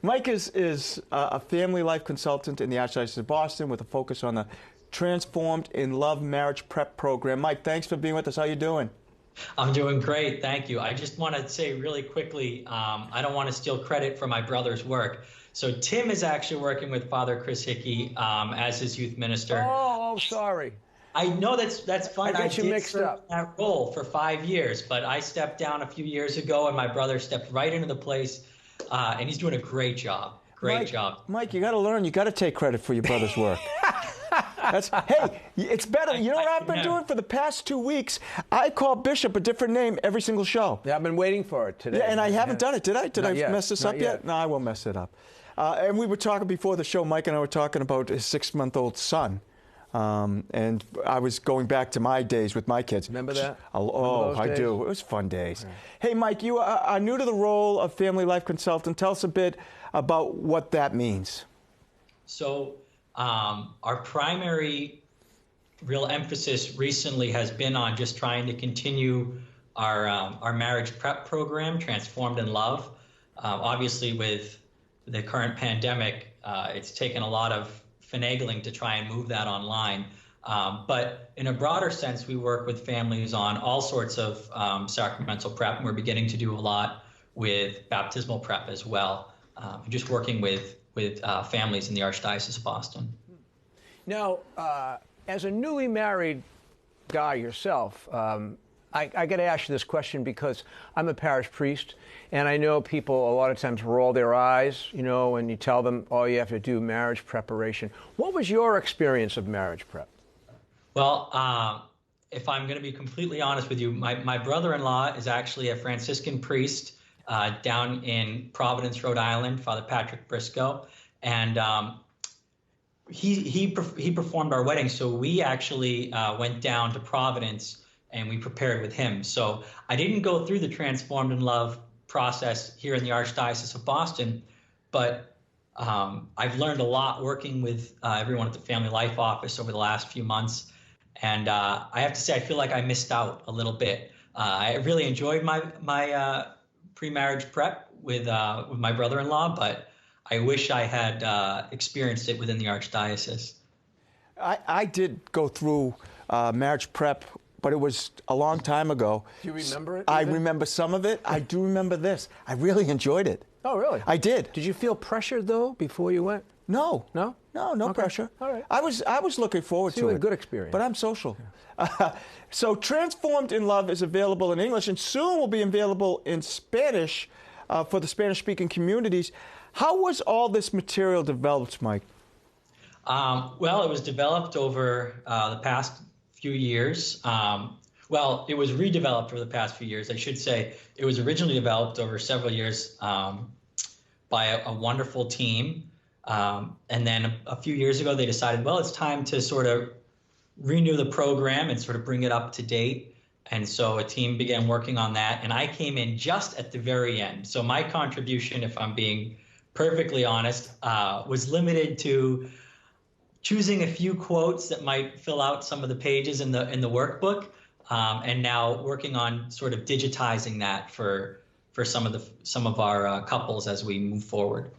Mike is a family life consultant in the Archdiocese of Boston with a focus on the Transformed in Love Marriage Prep Program. Mike, thanks for being with us. How you doing? I'm doing great, thank you. I just want to say really quickly, I don't want to steal credit for my brother's work. So Tim is actually working with Father Chris Hickey as his youth minister. Oh, sorry. I know that's fine. I get you mixed up. That role for 5 years, but I stepped down a few years ago, and my brother stepped right into the place, and he's doing a great job. Great job. Mike, you got to learn. You got to take credit for your brother's work. Hey, it's better. You know what I've been doing for the past 2 weeks? I call Bishop a different name every single show. Yeah, I've been waiting for it today. Yeah, and I haven't done it. Did I? Did I yet. mess this Not up yet? No, I won't mess it up. And we were talking before the show, Mike and I were talking about his 6-month-old son. And I was going back to my days with my kids. Remember that? I do. It was fun days. Right. Hey, Mike, you are new to the role of family life consultant. Tell us a bit about what that means. So our primary real emphasis recently has been on just trying to continue our marriage prep program, Transformed in Love. Obviously, with the current pandemic, it's taken a lot of finagling to try and move that online. But in a broader sense, we work with families on all sorts of sacramental prep, and we're beginning to do a lot with baptismal prep as well, just working with families in the Archdiocese of Boston. Now, as a newly married guy yourself, I got to ask you this question because I'm a parish priest, and I know people a lot of times roll their eyes, you know, when you tell them, oh, you have to do marriage preparation. What was your experience of marriage prep? Well, if I'm going to be completely honest with you, my brother-in-law is actually a Franciscan priest down in Providence, Rhode Island, Father Patrick Briscoe, and he performed our wedding. So we actually went down to Providence and we prepared with him. So I didn't go through the Transformed in Love process here in the Archdiocese of Boston, but I've learned a lot working with everyone at the Family Life Office over the last few months. And I have to say, I feel like I missed out a little bit. I really enjoyed my pre-marriage prep with my brother-in-law, but I wish I had experienced it within the Archdiocese. I did go through marriage prep, but it was a long time ago. Do you remember it? I remember some of it. I do remember this. I really enjoyed it. Oh, really? I did. Did you feel pressure, though, before you went? No. No? No Okay. pressure. All right. I was looking forward to it. A good experience. But I'm social. Yeah. So Transformed in Love is available in English and soon will be available in Spanish for the Spanish-speaking communities. How was all this material developed, Mike? Well, it was developed over the past few years. Well, it was redeveloped over the past few years. I should say it was originally developed over several years by a wonderful team. And then a few years ago, they decided, well, it's time to sort of renew the program and sort of bring it up to date. And so a team began working on that. And I came in just at the very end. So my contribution, if I'm being perfectly honest, was limited to choosing a few quotes that might fill out some of the pages in the workbook, and now working on sort of digitizing that for some of our couples as we move forward.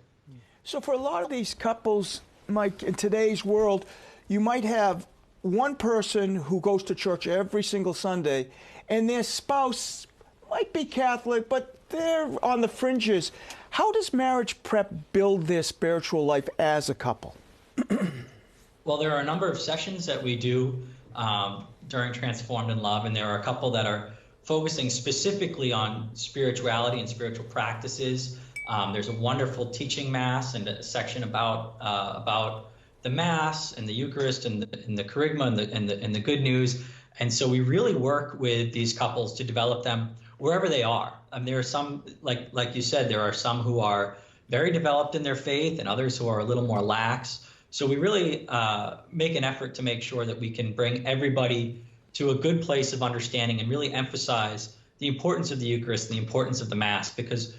So for a lot of these couples, Mike, in today's world, you might have one person who goes to church every single Sunday, and their spouse might be Catholic, but they're on the fringes. How does marriage prep build their spiritual life as a couple? Well, there are a number of sessions that we do during Transformed in Love, and there are a couple that are focusing specifically on spirituality and spiritual practices. There's a wonderful teaching Mass and a section about the Mass and the Eucharist and the Kerygma and the Good News. And so we really work with these couples to develop them wherever they are. There are some, like you said, there are some who are very developed in their faith and others who are a little more lax. So we really make an effort to make sure that we can bring everybody to a good place of understanding and really emphasize the importance of the Eucharist and the importance of the Mass, because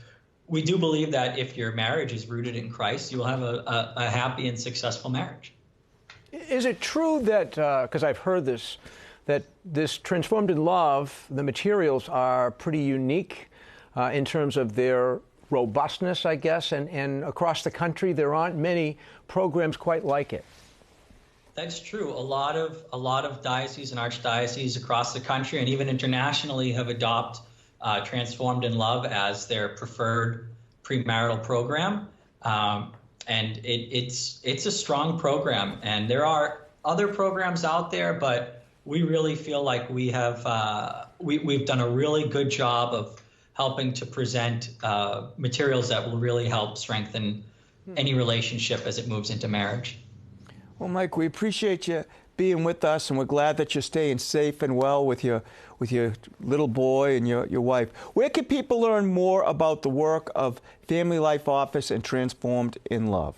we do believe that if your marriage is rooted in Christ, you will have a happy and successful marriage. Is it true that, because I've heard this, that this Transformed in Love, the materials are pretty unique in terms of their robustness, I guess, and across the country there aren't many programs quite like it. That's true. A lot of dioceses and archdioceses across the country and even internationally have adopted Transformed in Love as their preferred premarital program, and it's a strong program. And there are other programs out there, but we really feel like we've done a really good job of helping to present materials that will really help strengthen any relationship as it moves into marriage. Well, Mike, we appreciate you being with us, and we're glad that you're staying safe and well with your little boy and your wife. Where can people learn more about the work of Family Life Office and Transformed in Love?